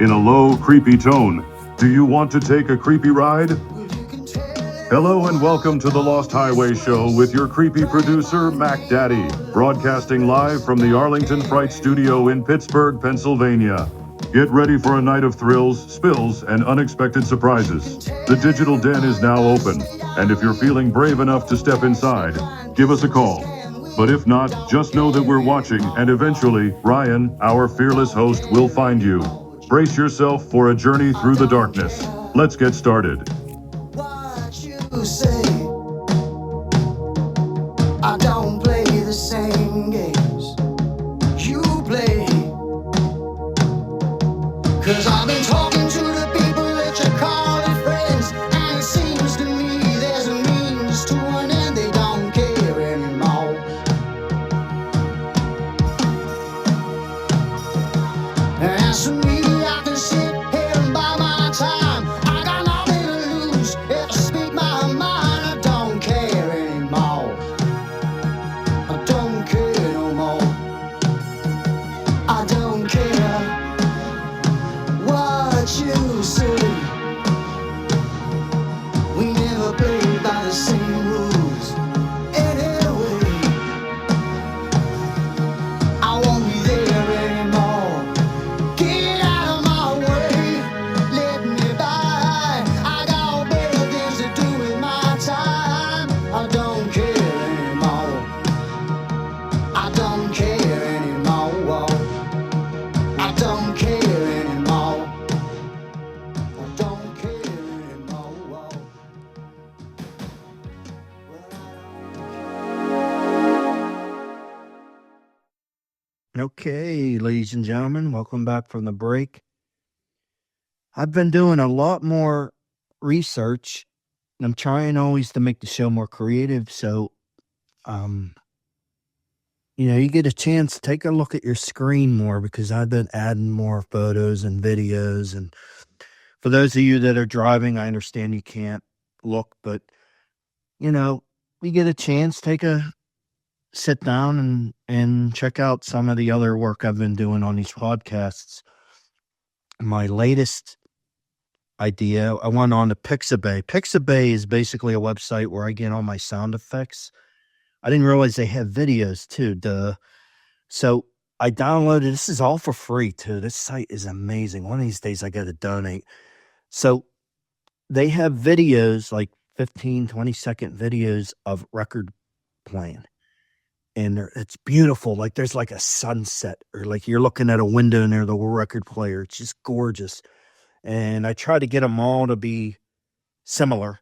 in a low, creepy tone. Do you want to take a creepy ride? Hello and welcome to the Lost Highway Show with your creepy producer, Mac Daddy, broadcasting live from the Arlington Fright Studio in Pittsburgh, Pennsylvania. Get ready for a night of thrills, spills, and unexpected surprises. The digital den is now open, and if you're feeling brave enough to step inside, give us a call. But if not, just know that we're watching, and eventually, Ryan, our fearless host, will find you. Brace yourself for a journey through the darkness. Let's get started. What you say, I don't play the same games you play. 'Cause I've been talking to the people that you call your friends, and it seems to me there's a means to an end. They don't care anymore. And as for me, I can sit here and buy my time. I got nothing to lose if I speak my mind. I don't care anymore. I don't care no more. I don't care what you say. We never played by the same rules. Anyway, I won't be there anymore. Get out of my way, let me by. I got better things to do with my time. I don't care anymore. I don't care anymore. I don't care anymore. I don't care anymore. Okay, ladies and gentlemen, welcome back from the break. I've been doing a lot more research, and I'm trying always to make the show more creative. So, you get a chance, take a look at your screen more because I've been adding more photos and videos. And for those of you that are driving, I understand you can't look, but we get a chance, sit down and check out some of the other work I've been doing on these podcasts. My latest idea, I went on to Pixabay. Pixabay is basically a website where I get all my sound effects. I didn't realize they have videos too, duh. So I downloaded, this is all for free too. This site is amazing. One of these days I got to donate. So they have videos, like 15, 20-second videos of record playing. And it's beautiful. Like there's like a sunset, or like you're looking at a window near the record player. It's just gorgeous. And I try to get them all to be similar,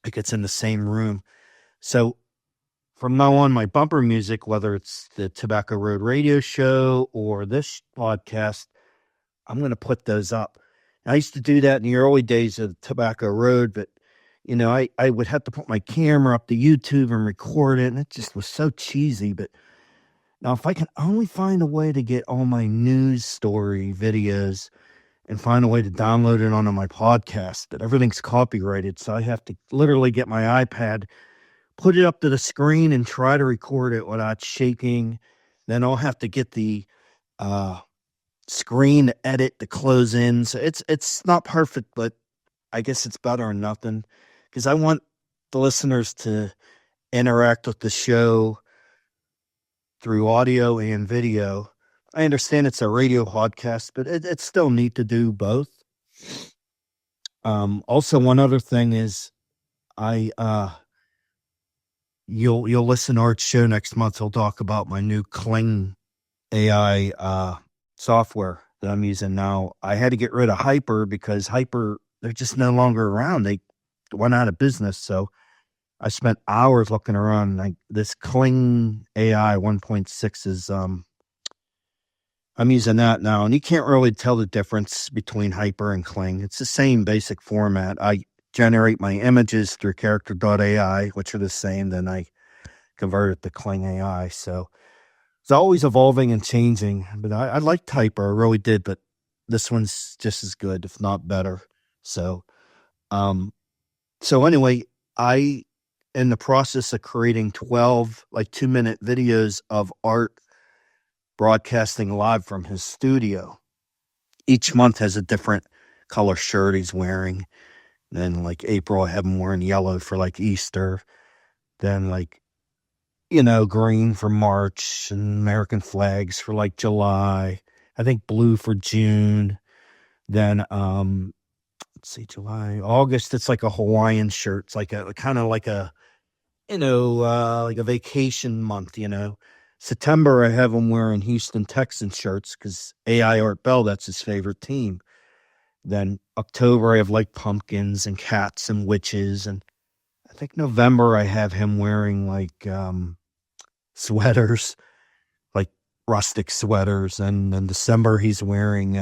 like it's in the same room. So from now on, my bumper music, whether it's the Tobacco Road radio show or this podcast, I'm going to put those up. I used to do that in the early days of Tobacco Road, but I would have to put my camera up to YouTube and record it, and it just was so cheesy. But now if I can only find a way to get all my news story videos and find a way to download it onto my podcast, that everything's copyrighted, so I have to literally get my iPad, put it up to the screen and try to record it without shaking. Then I'll have to get the screen to edit the close in. So it's not perfect, but I guess it's better than nothing, because I want the listeners to interact with the show through audio and video. I understand it's a radio podcast, but it's still neat to do both. Also, one other thing is you'll listen to our show next month. He'll talk about my new Kling AI software that I'm using now. I had to get rid of Hyper because Hyper, they're just no longer around. They went out of business. So I spent hours looking around. Like this Kling AI 1.6 is I'm using that now, and you can't really tell the difference between Hyper and Kling. It's the same basic format. I generate my images through character.ai, which are the same. Then I convert it to Kling AI. So it's always evolving and changing. But I liked Hyper, I really did. But this one's just as good, if not better. So anyway, I in the process of creating 12 like 2-minute videos of Art broadcasting live from his studio. each month has a different color shirt he's wearing. Then like April, I have him wearing yellow for like Easter. Then like, green for March and American flags for like July. I think blue for June. Then let's see, July, August, it's like a Hawaiian shirt. It's like a kind of like a like a vacation month, September, I have him wearing Houston Texans shirts because AI Art Bell, that's his favorite team. Then October, I have like pumpkins and cats and witches. And I think November, I have him wearing like sweaters, like rustic sweaters. And then December, he's wearing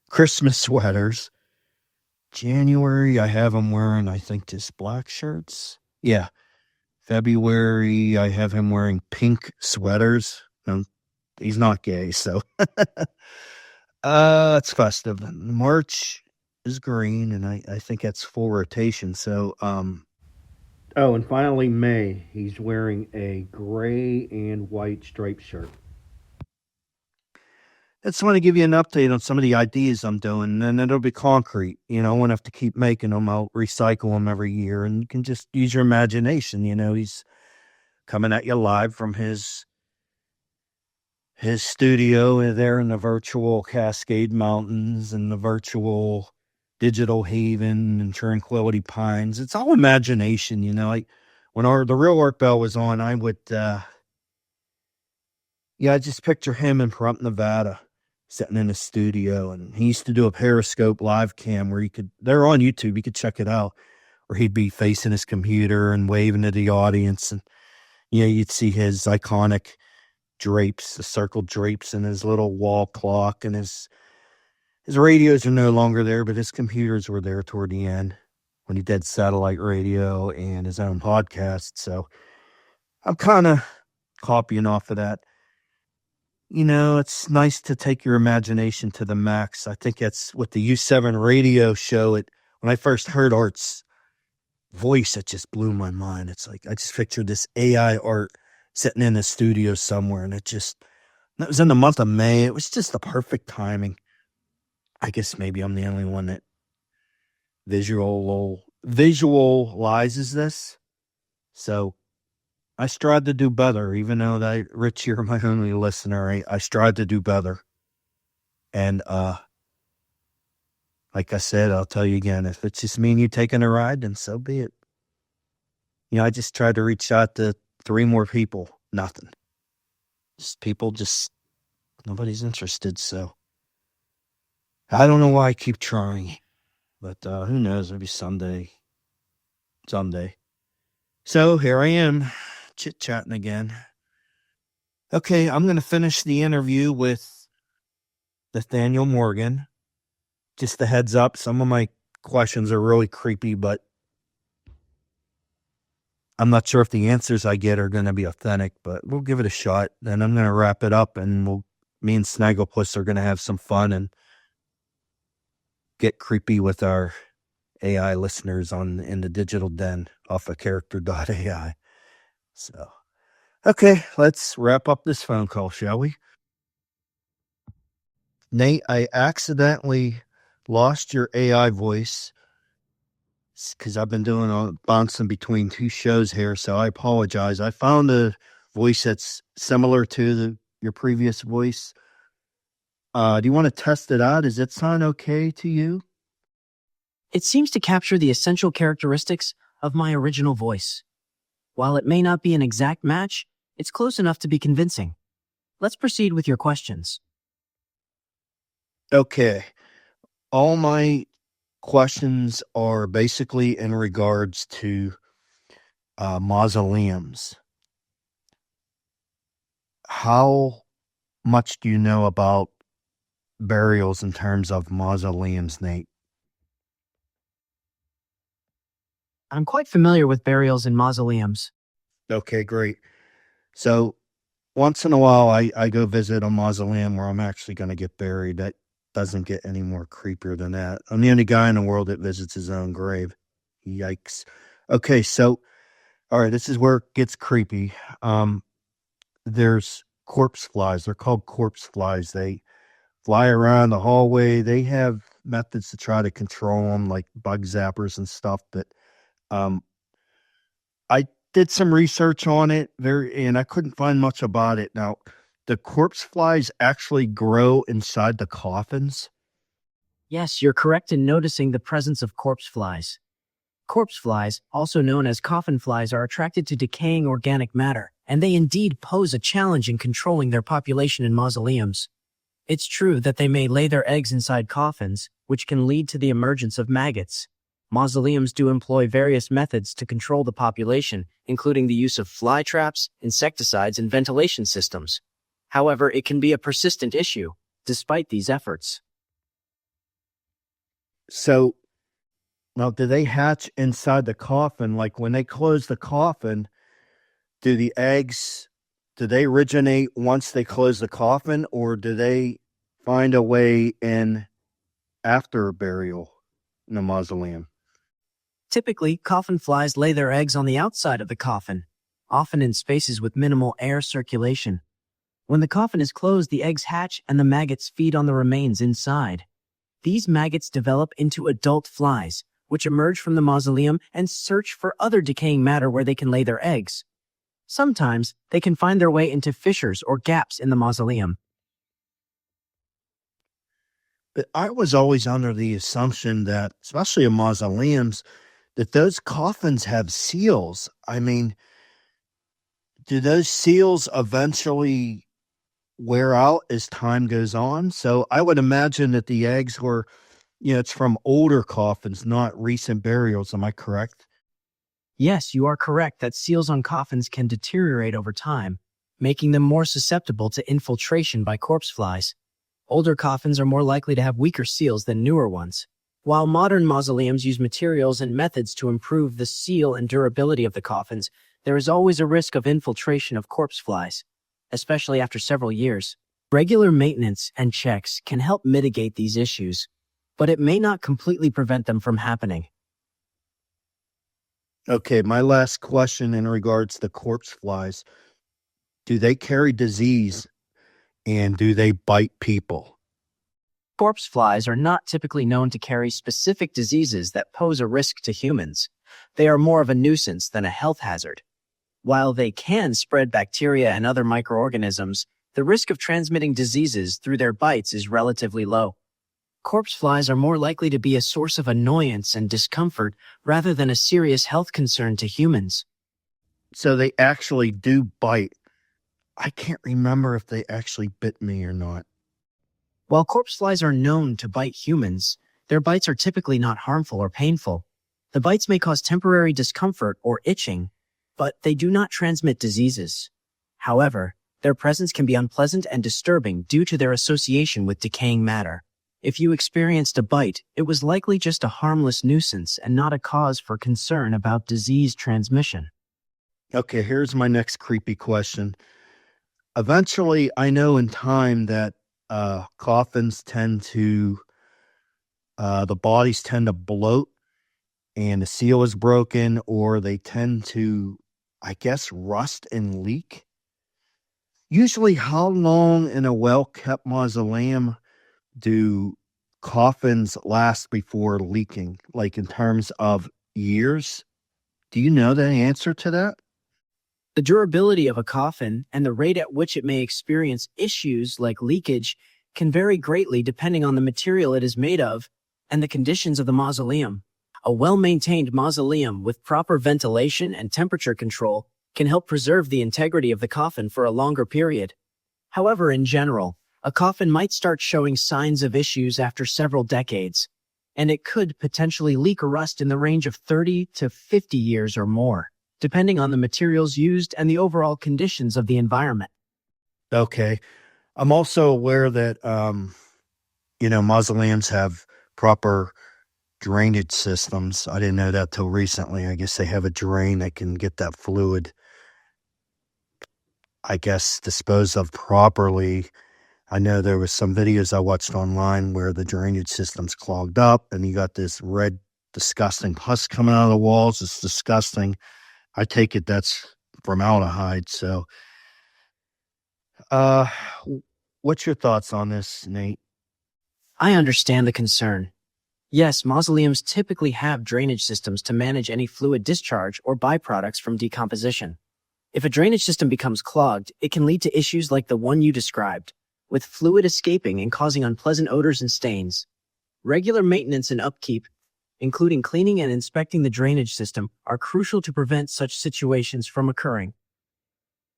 Christmas sweaters. January, I have him wearing, I think, just black shirts. Yeah. February, I have him wearing pink sweaters. He's not gay, so it's festive. March is green, and I think that's full rotation. So, oh, and finally May, he's wearing a gray and white striped shirt. I just want to give you an update on some of the ideas I'm doing, and it'll be concrete. I won't have to keep making them. I'll recycle them every year, and you can just use your imagination. He's coming at you live from his studio there in the virtual Cascade Mountains and the virtual Digital Haven and Tranquility Pines. It's all imagination, Like when the real Art Bell was on, I would, I just picture him in Pahrump, Nevada, sitting in a studio, and he used to do a Periscope live cam where they're on YouTube, you could check it out, where he'd be facing his computer and waving to the audience, and you'd see his iconic drapes, the circle drapes, and his little wall clock, and his radios are no longer there, but his computers were there toward the end when he did satellite radio and his own podcast. So I'm kind of copying off of that. It's nice to take your imagination to the max. I think that's what the U7 radio show, when I first heard Art's voice, it just blew my mind. It's like, I just pictured this AI Art sitting in a studio somewhere, and that was in the month of May. It was just the perfect timing. I guess maybe I'm the only one that visualizes this. So I strive to do better, even though Rich, you're my only listener. I strive to do better. And like I said, I'll tell you again, if it's just me and you taking a ride, then so be it. I just tried to reach out to 3 more people. Nothing. Nobody's interested. So I don't know why I keep trying, but who knows? Maybe someday. So here I am, chit-chatting again. Okay, I'm going to finish the interview with Nathaniel Morgan. Just a heads up, some of my questions are really creepy, but I'm not sure if the answers I get are going to be authentic, but we'll give it a shot. Then I'm going to wrap it up, and me and Snagglepuss are going to have some fun and get creepy with our AI listeners in the digital den off of character.ai. So, okay, let's wrap up this phone call, shall we? Nate, I accidentally lost your AI voice because I've been bouncing between 2 shows here, so I apologize. I found a voice that's similar to your previous voice. Do you want to test it out? Does it sound okay to you? It seems to capture the essential characteristics of my original voice. While it may not be an exact match, it's close enough to be convincing. Let's proceed with your questions. Okay. All my questions are basically in regards to mausoleums. How much do you know about burials in terms of mausoleums, Nate? I'm quite familiar with burials in mausoleums. Okay, great. So once in a while, I go visit a mausoleum where I'm actually going to get buried. That doesn't get any more creepier than that. I'm the only guy in the world that visits his own grave. Yikes. Okay, so, all right, this is where it gets creepy. There's corpse flies. They're called corpse flies. They fly around the hallway. They have methods to try to control them, like bug zappers and stuff. But um, I did some research on it, and I couldn't find much about it. Now, the corpse flies actually grow inside the coffins. Yes, you're correct in noticing the presence of corpse flies. Corpse flies, also known as coffin flies, are attracted to decaying organic matter, and they indeed pose a challenge in controlling their population in mausoleums. It's true that they may lay their eggs inside coffins, which can lead to the emergence of maggots. Mausoleums do employ various methods to control the population, including the use of fly traps, insecticides, and ventilation systems. However, it can be a persistent issue, despite these efforts. So, now, do they hatch inside the coffin? Like when they close the coffin, do the eggs, do they originate once they close the coffin, or do they find a way in after a burial in the mausoleum? Typically, coffin flies lay their eggs on the outside of the coffin, often in spaces with minimal air circulation. When the coffin is closed, the eggs hatch and the maggots feed on the remains inside. These maggots develop into adult flies, which emerge from the mausoleum and search for other decaying matter where they can lay their eggs. Sometimes, they can find their way into fissures or gaps in the mausoleum. But I was always under the assumption that, especially in mausoleums, that those coffins have seals. I mean, do those seals eventually wear out as time goes on? So I would imagine that the eggs were, it's from older coffins, not recent burials. Am I correct? Yes, you are correct that seals on coffins can deteriorate over time, making them more susceptible to infiltration by corpse flies. Older coffins are more likely to have weaker seals than newer ones. While modern mausoleums use materials and methods to improve the seal and durability of the coffins, there is always a risk of infiltration of corpse flies, especially after several years. Regular maintenance and checks can help mitigate these issues, but it may not completely prevent them from happening. Okay, my last question in regards to corpse flies. Do they carry disease and do they bite people? Corpse flies are not typically known to carry specific diseases that pose a risk to humans. They are more of a nuisance than a health hazard. While they can spread bacteria and other microorganisms, the risk of transmitting diseases through their bites is relatively low. Corpse flies are more likely to be a source of annoyance and discomfort rather than a serious health concern to humans. So they actually do bite. I can't remember if they actually bit me or not. While corpse flies are known to bite humans, their bites are typically not harmful or painful. The bites may cause temporary discomfort or itching, but they do not transmit diseases. However, their presence can be unpleasant and disturbing due to their association with decaying matter. If you experienced a bite, it was likely just a harmless nuisance and not a cause for concern about disease transmission. Okay, here's my next creepy question. Eventually, I know in time that coffins tend to, the bodies tend to bloat and the seal is broken, or they tend to, I guess, rust and leak. Usually, how long in a well-kept mausoleum do coffins last before leaking, like in terms of years? Do you know the answer to that? The durability of a coffin and the rate at which it may experience issues like leakage can vary greatly depending on the material it is made of and the conditions of the mausoleum. A well-maintained mausoleum with proper ventilation and temperature control can help preserve the integrity of the coffin for a longer period. However, in general, a coffin might start showing signs of issues after several decades, and it could potentially leak or rust in the range of 30 to 50 years or more, depending on the materials used and the overall conditions of the environment. Okay. I'm also aware that, mausoleums have proper drainage systems. I didn't know that till recently. I guess they have a drain that can get that fluid, I guess, disposed of properly. I know there was some videos I watched online where the drainage system's clogged up and you got this red, disgusting pus coming out of the walls. It's disgusting. I take it that's formaldehyde. So, what's your thoughts on this, Nate? I understand the concern. Yes, mausoleums typically have drainage systems to manage any fluid discharge or byproducts from decomposition. If a drainage system becomes clogged, it can lead to issues like the one you described, with fluid escaping and causing unpleasant odors and stains. Regular maintenance and upkeep, including cleaning and inspecting the drainage system, are crucial to prevent such situations from occurring.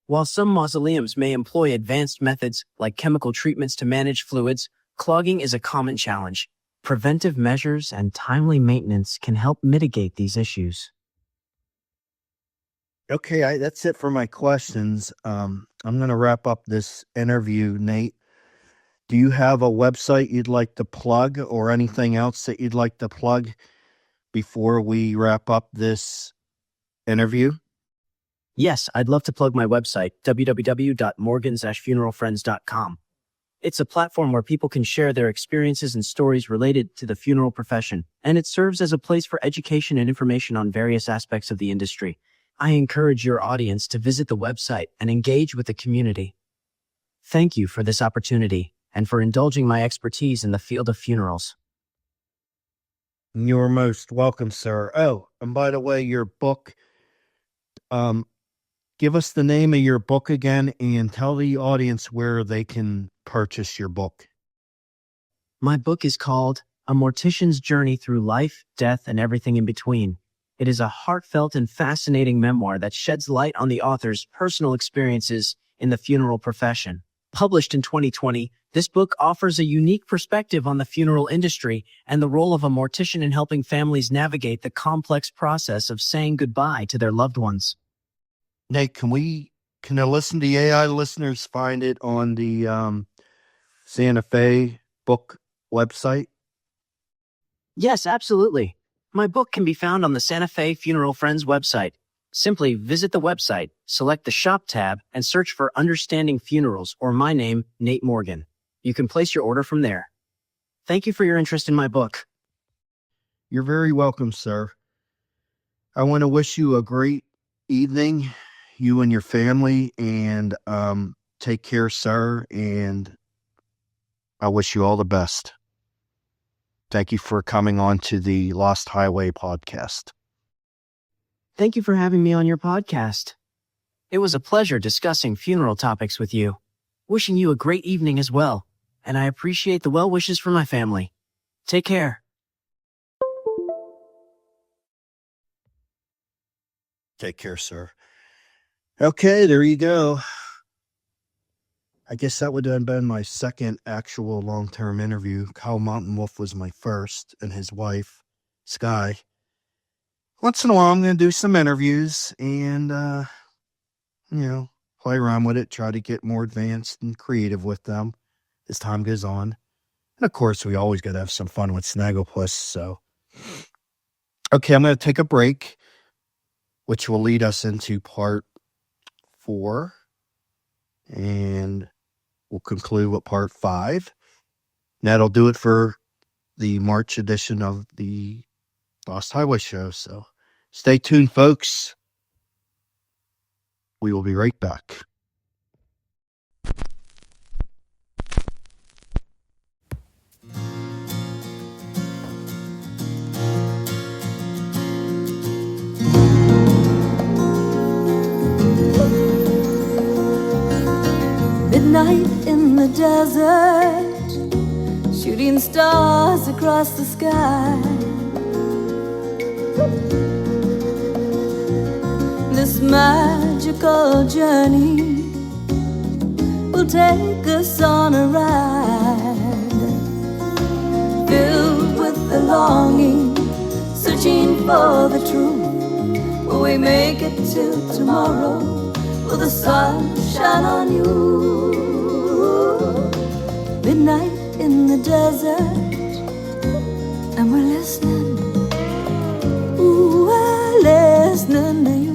While some mausoleums may employ advanced methods like chemical treatments to manage fluids, clogging is a common challenge. Preventive measures and timely maintenance can help mitigate these issues. Okay, that's it for my questions. I'm going to wrap up this interview, Nate. Do you have a website you'd like to plug or anything else that you'd like to plug before we wrap up this interview? Yes, I'd love to plug my website, www.morgan-funeralfriends.com. It's a platform where people can share their experiences and stories related to the funeral profession, and it serves as a place for education and information on various aspects of the industry. I encourage your audience to visit the website and engage with the community. Thank you for this opportunity and for indulging my expertise in the field of funerals. You're most welcome, sir. Oh, and by the way, your book, give us the name of your book again and tell the audience where they can purchase your book. My book is called A Mortician's Journey Through Life, Death, and Everything in Between. It is a heartfelt and fascinating memoir that sheds light on the author's personal experiences in the funeral profession. Published in 2020, this book offers a unique perspective on the funeral industry and the role of a mortician in helping families navigate the complex process of saying goodbye to their loved ones. Nate, can the AI listeners find it on the Santa Fe book website? Yes, absolutely. My book can be found on the Santa Fe Funeral Friends website. Simply visit the website, select the Shop tab, and search for Understanding Funerals or my name, Nate Morgan. You can place your order from there. Thank you for your interest in my book. You're very welcome, sir. I want to wish you a great evening, you and your family, and take care, sir, and I wish you all the best. Thank you for coming on to the Lost Highway podcast. Thank you for having me on your podcast. It was a pleasure discussing funeral topics with you. Wishing you a great evening as well, and I appreciate the well wishes from my family. Take care. Take care, sir. Okay, there you go. I guess that would have been my second actual long-term interview. Kyle Mountain Wolf was my first, and his wife, Sky. Once in a while, I'm going to do some interviews and, play around with it, try to get more advanced and creative with them as time goes on. And of course, we always got to have some fun with Snagglepuss. So, okay, I'm going to take a break, which will lead us into part 4. And we'll conclude with part 5. And that'll do it for the March edition of the Lost Highway Show. So stay tuned, folks. We will be right back. Midnight in the desert, shooting stars across the sky. This magical journey will take us on a ride, filled with the longing, searching for the truth. Will we make it till tomorrow? Will the sun shine on you? Midnight in the desert, and we're listening. Ooh, we're listening to you.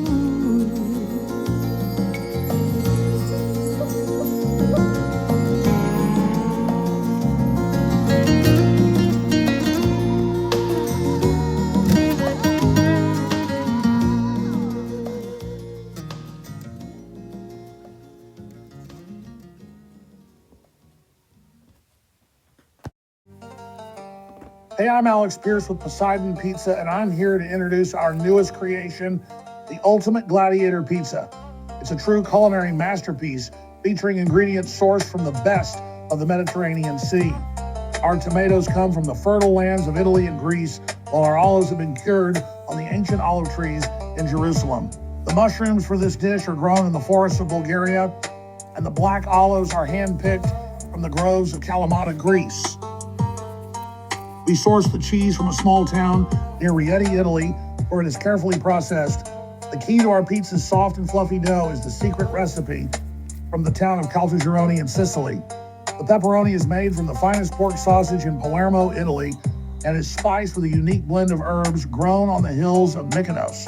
Hey, I'm Alex Pierce with Poseidon Pizza, and I'm here to introduce our newest creation, the Ultimate Gladiator Pizza. It's a true culinary masterpiece featuring ingredients sourced from the best of the Mediterranean Sea. Our tomatoes come from the fertile lands of Italy and Greece, while our olives have been cured on the ancient olive trees in Jerusalem. The mushrooms for this dish are grown in the forests of Bulgaria, and the black olives are hand-picked from the groves of Kalamata, Greece. We source the cheese from a small town near Rieti, Italy, where it is carefully processed. The key to our pizza's soft and fluffy dough is the secret recipe from the town of Caltagirone in Sicily. The pepperoni is made from the finest pork sausage in Palermo, Italy, and is spiced with a unique blend of herbs grown on the hills of Mykonos.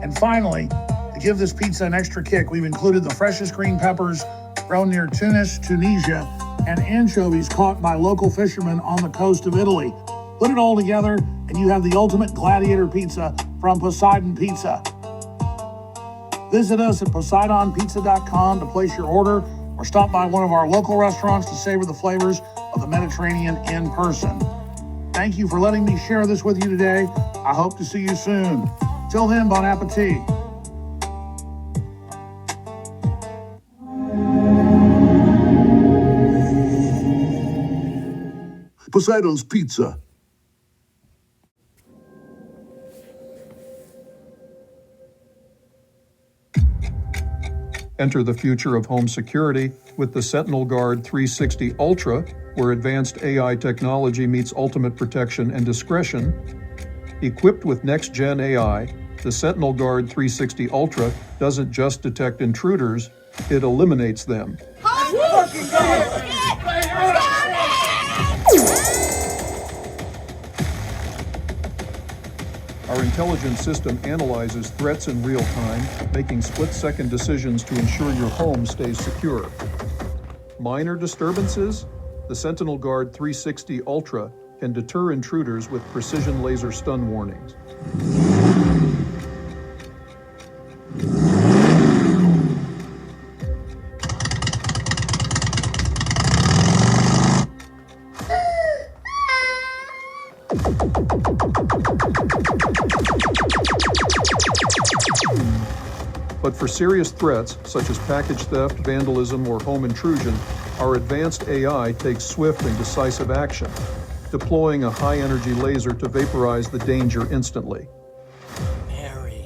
And finally, to give this pizza an extra kick, we've included the freshest green peppers grown near Tunis, Tunisia, and anchovies caught by local fishermen on the coast of Italy. Put it all together, and you have the ultimate gladiator pizza from Poseidon Pizza. Visit us at PoseidonPizza.com to place your order, or stop by one of our local restaurants to savor the flavors of the Mediterranean in person. Thank you for letting me share this with you today. I hope to see you soon. Till then, bon appetit. Poseidon's Pizza. Enter the future of home security with the Sentinel Guard 360 Ultra, where advanced AI technology meets ultimate protection and discretion. Equipped with next-gen AI, the Sentinel Guard 360 Ultra doesn't just detect intruders, it eliminates them. Our intelligent system analyzes threats in real time, making split-second decisions to ensure your home stays secure. Minor disturbances? The Sentinel Guard 360 Ultra can deter intruders with precision laser stun warnings. But for serious threats, such as package theft, vandalism, or home intrusion, our advanced AI takes swift and decisive action, deploying a high-energy laser to vaporize the danger instantly. Mary.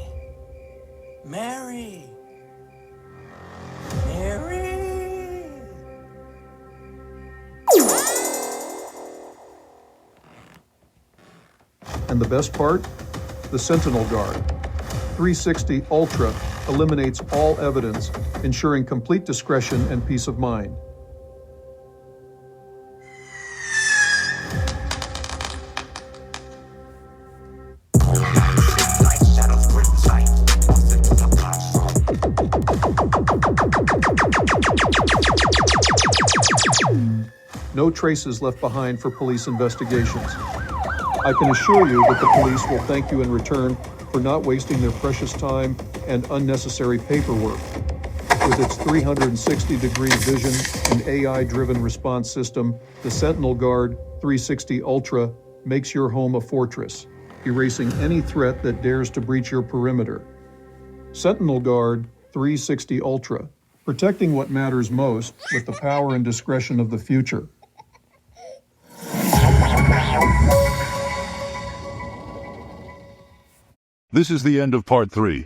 Mary. Mary. And the best part? The Sentinel Guard 360 Ultra eliminates all evidence, ensuring complete discretion and peace of mind. No traces left behind for police investigations. I can assure you that the police will thank you in return for not wasting their precious time and unnecessary paperwork. With its 360-degree vision and AI-driven response system, the Sentinel Guard 360 Ultra makes your home a fortress, erasing any threat that dares to breach your perimeter. Sentinel Guard 360 Ultra, protecting what matters most with the power and discretion of the future. This is the end of part 3.